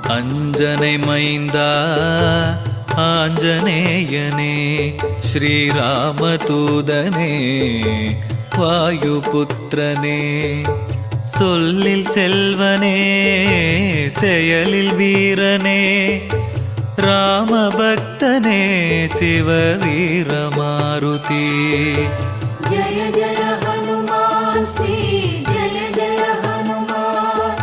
அஞ்சனை மைந்தா ஆஞ்சநேயனே ஸ்ரீராமதூதனே வாயுபுத்திரனே சொல்லில் செல்வனே செயலில் வீரனே ராமபக்தனே சிவவீரமாருதி ஜய ஜய ஹனுமான் ஸ்ரீ ஜய ஜய ஹனுமான்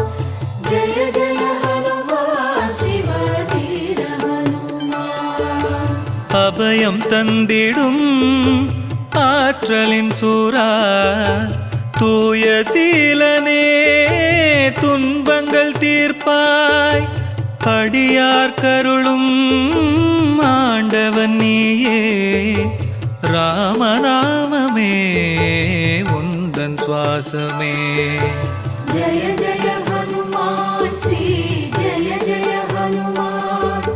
ஜய ஜய ஹனுமான் சிவவீர ஹனுமான் அபயம் தந்திடும் ஆற்றலின் சூரா தூய சீலனே துன்பங்கள் தீர்ப்பாய் அடியார் கருளும் ஆண்டவன் நீயே ராமநாமமே உந்தன் சுவாசமே ஜய ஜய ஹனுமான் ஸ்ரீ ஜய ஜய ஹனுமான்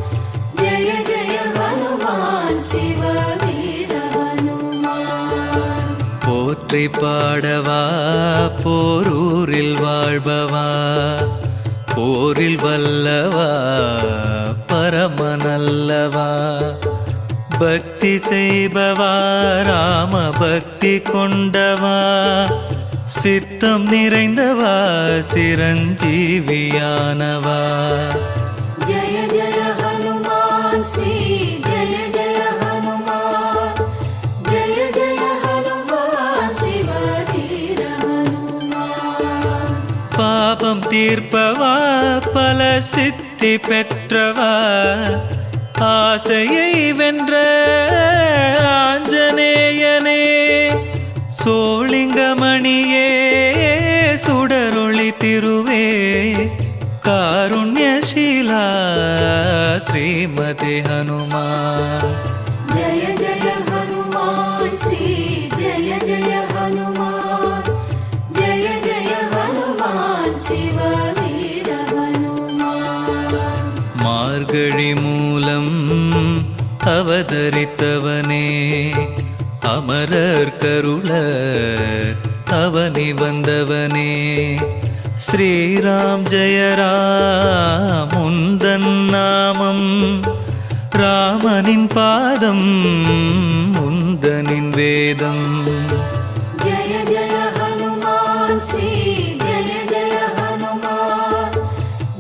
ஜய ஜய ஹனுமான் சிவவீர ஹனுமான் போற்றி பாடவா போரூரில் வாழ்பவா போரில் வல்லவா பரமநல்லவா பக்தி செய்பவா ராம பக்தி கொண்டவா சித்தம் நிறைந்தவா சிரஞ்சீவியானவா ஜய ஜய ஹனுமான் ஸ்ரீ ஜய ஜய ஹனுமான் ஜய ஜய ஹனுமான் சிவவீர ஹனுமான் பாபம் தீர்ப்பவா பல சித்தி பெற்றவா ஆசையை வென்ற ஆஞ்சநேயனே சோளிங்கமணியே சுடரொளி திருவே காருண்யசீலா ஸ்ரீமதி ஹனுமான் ஜய ஜய ஹனுமான் ஸ்ரீ ஜய ஜய ஹனுமான் ஜய ஜய ஹனுமான் சிவவீர ஹனுமான் மார்கழி மூலம் அவதரித்தவனே அமரர் கருள அவனி வந்தவனே ஸ்ரீராம் ஜெய ராம் உந்தன் நாமம் ராமனின் பாதம் உந்தனின் வேதம் ஜய ஜய ஹனுமான் ஸ்ரீ ஜய ஜய ஹனுமான்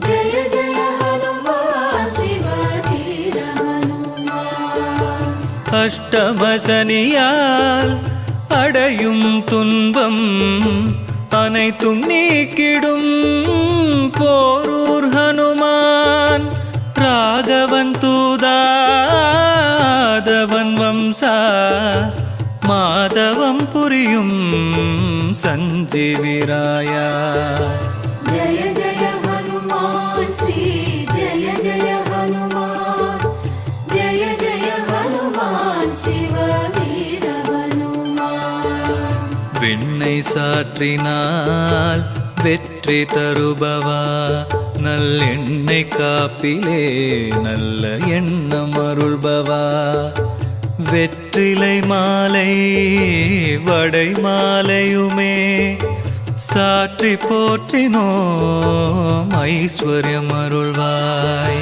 ஜய ஜய ஹனுமான் சிவவீர ஹனுமான் அஷ்டமசனியால் அடையும் துன்பம் அனைத்தும் நீக்கிடும் போரூர் ஹனுமான் ராகவன் தூதாதவன் வம்சா மாதவம் புரியும் சஞ்சீவிராயா ஜய ஜய ஹனுமான் ஸ்ரீ ஜய ஜய ஹனுமான் ஜய ஜய ஹனுமான் சிவவீர ஹனுமான் விண்ணை சாற்றினால் வெற்றி தருபவா நல்லெண்ணெய் காப்பிலே நல்ல எண்ணம் அருள்பவா வெற்றிலை மாலை வடை மாலையுமே சாற்றி போற்றினோம் ஐஸ்வர்யம் அருள்வாய்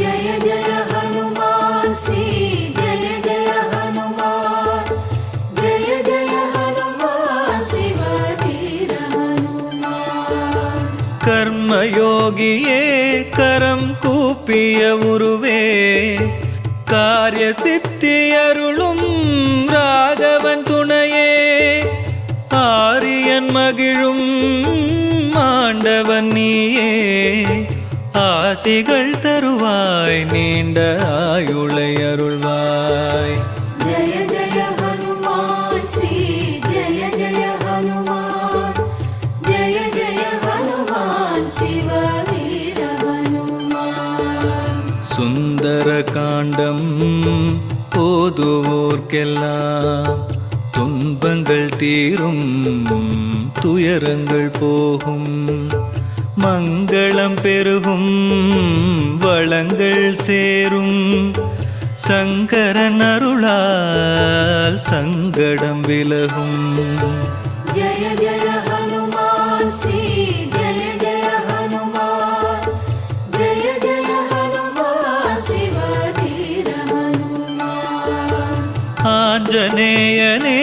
ஜய ஜய ஹனுமான் ஸ்ரீ ஜய ஜய ஹனுமான் ஜய ஜய ஹனுமான் சிவவீர ஹனுமான் கர்மயோகியே கரம் கூப்பிய உருவே காரிய சித்தி அருளும் ராகவன் துணையே ஆரியன் மகிழும் ஆண்டவன் நீயே ஆசிகள் தருவாய் நீண்ட ஆயுளை அருள்வாய் ஜய ஜய ஹனுமான் ஸ்ரீ ஜய ஜய ஹனுமான் ஜய ஜய ஹனுமான் சிவவீர ஹனுமான் சுந்தர காண்டம் போதுவோர்க்கெல்லாம் துன்பங்கள் தீரும் துயரங்கள் போகும் மங்களம் பெருகும் வளங்கள் சேரும் சங்கரன் அருளால் சங்கடம் விலகும் ஜய ஜய ஹனுமான் ஸ்ரீ ஜய ஜய ஹனுமான் ஜய ஜய ஆஞ்சநேயனே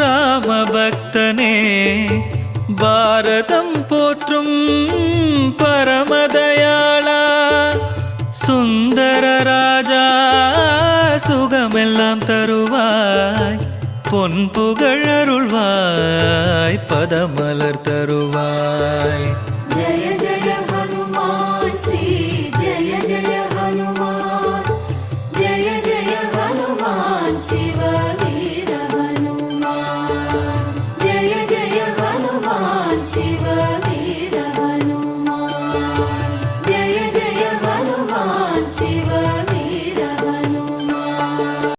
ராமபக்தனே பாரதம் போற்றும் பரமதயாளா சுந்தர ராஜா சுகமெல்லாம் தருவாய் பொன் புகழருள்வாய் பதமலர் தருவாய் जय जय हनुमान श्री जय जय हनुमान जय जय हनुमान शिव